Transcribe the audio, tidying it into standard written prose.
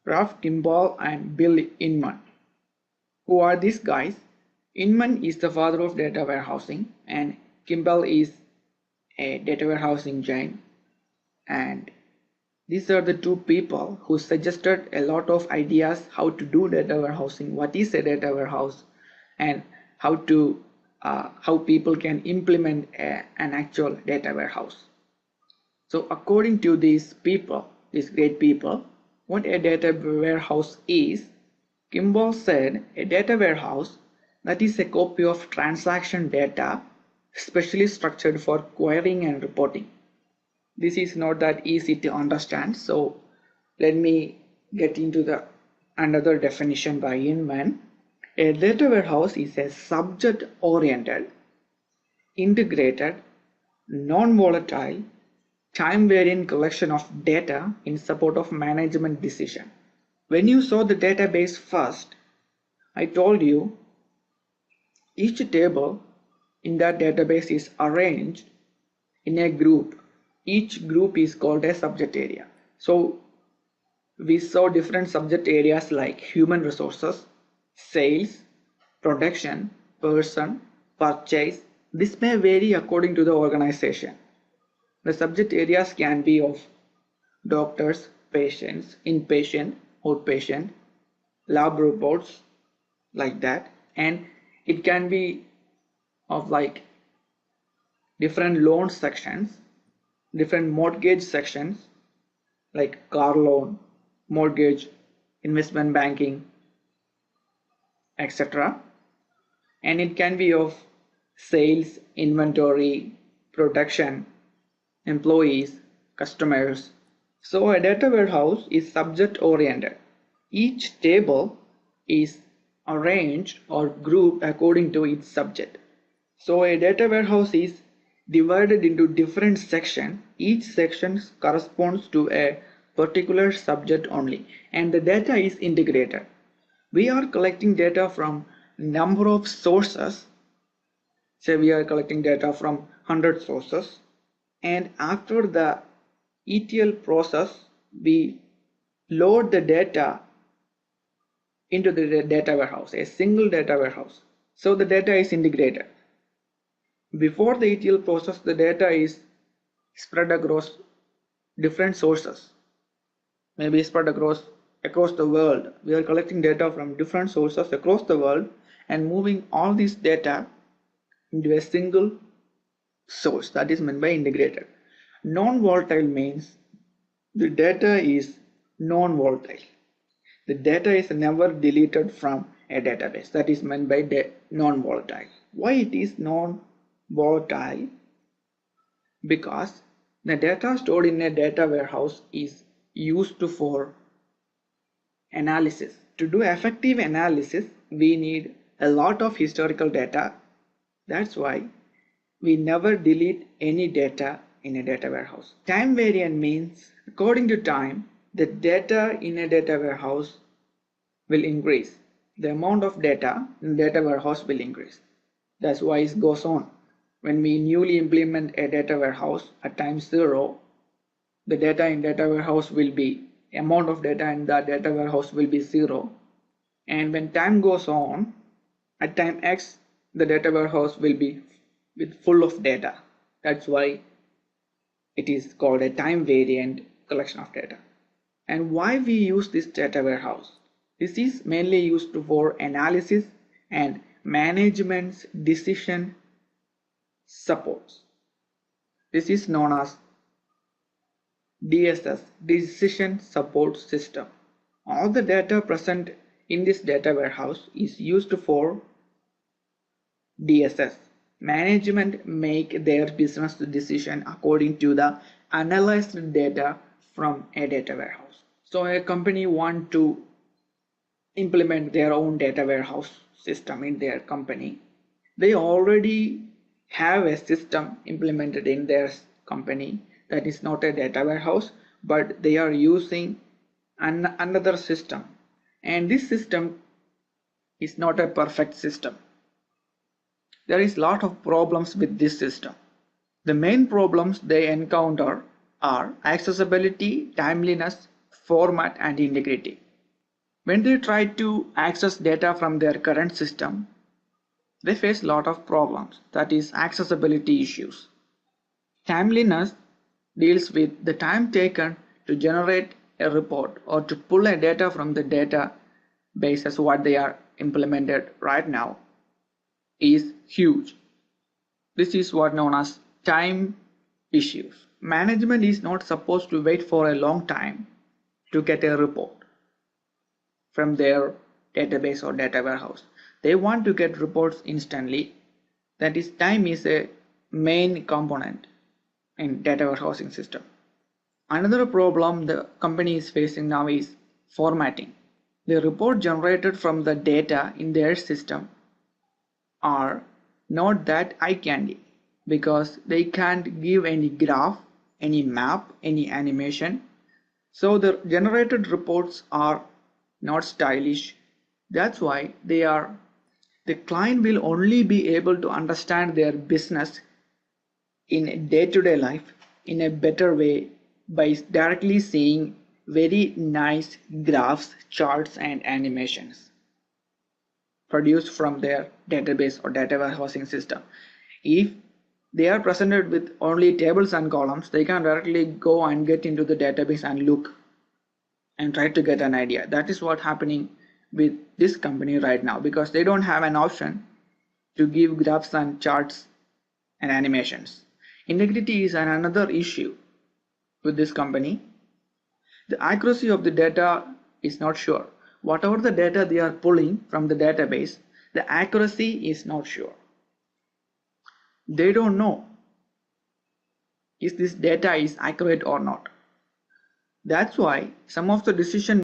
Ralph Kimball and Bill Inman. Who are these guys? Inman is the father of data warehousing and Kimball is a data warehousing giant, and these are the two people who suggested a lot of ideas how to do data warehousing, what is a data warehouse, and how people can implement an actual data warehouse. So according to these people, these great people, what a data warehouse is, Kimball said a data warehouse that is a copy of transaction data specially structured for querying and reporting. This is not that easy to understand, so let me get into the another definition by Inman. A data warehouse is a subject-oriented, integrated, non-volatile, time-varying collection of data in support of management decision. When you saw the database first, I told you each table in that database is arranged in a group. Each group is called a subject area. So we saw different subject areas like human resources, sales, production, person, purchase. This may vary according to the organization. The subject areas can be of doctors, patients, inpatient, outpatient, lab reports, like that, and it can be of like different loan sections, different mortgage sections like car loan, mortgage, investment banking, etc. And it can be of sales, inventory, production, employees, customers. So a data warehouse is subject oriented. Each table is arranged or grouped according to its subject. So a data warehouse is divided into different sections. Each section corresponds to a particular subject only, and the data is integrated. We are collecting data from number of sources. Say we are collecting data from 100 sources, and after the ETL process we load the data into the data warehouse, a single data warehouse. So the data is integrated. Before the ETL process, the data is spread across different sources, maybe spread across the world. We are collecting data from different sources across the world and moving all this data into a single source. That is meant by integrated. Non-volatile means the data is non-volatile. The data is never deleted from a database. That is meant by non-volatile. Why it is non-volatile? Because the data stored in a data warehouse is used for analysis. To do effective analysis, we need a lot of historical data. That's why we never delete any data in a data warehouse. Time variant means according to time, the data in a data warehouse will increase. The amount of data in the data warehouse will increase. That's why it goes on. When we newly implement a data warehouse at time 0, the data in data warehouse will be, amount of data in the data warehouse will be 0. And when time goes on, at time X, the data warehouse will be full of data. That's why it is called a time variant collection of data. And why we use this data warehouse? This is mainly used for analysis and management's decision supports. This is known as DSS, Decision Support System. All the data present in this data warehouse is used for DSS. Management make their business decision according to the analyzed data from a data warehouse. So a company want to implement their own data warehouse system in their company. They already have a system implemented in their company that is not a data warehouse, but they are using another system, and this system is not a perfect system. There is a lot of problems with this system. The main problems they encounter are accessibility, timeliness, format, and integrity. When they try to access data from their current system, they face a lot of problems, that is accessibility issues. Timeliness deals with the time taken to generate a report or to pull a data from the database as what they are implemented right now is huge. This is what known as time issues. Management is not supposed to wait for a long time to get a report from their database or data warehouse. They want to get reports instantly. That is, time is a main component in data warehousing system. Another problem the company is facing now is formatting. The report generated from the data in their system are not that eye candy because they can't give any graph, any map, any animation. So the generated reports are not stylish. That's why the client will only be able to understand their business in day-to-day life in a better way by directly seeing very nice graphs, charts, and animations produced from their database or data warehousing system. If they are presented with only tables and columns, they can directly go and get into the database and look and try to get an idea. That is what's happening with this company right now because they don't have an option to give graphs and charts and animations. Integrity is another issue with this company. The accuracy of the data is not sure. Whatever the data they are pulling from the database, the accuracy is not sure. They don't know if this data is accurate or not. That's why some of the decision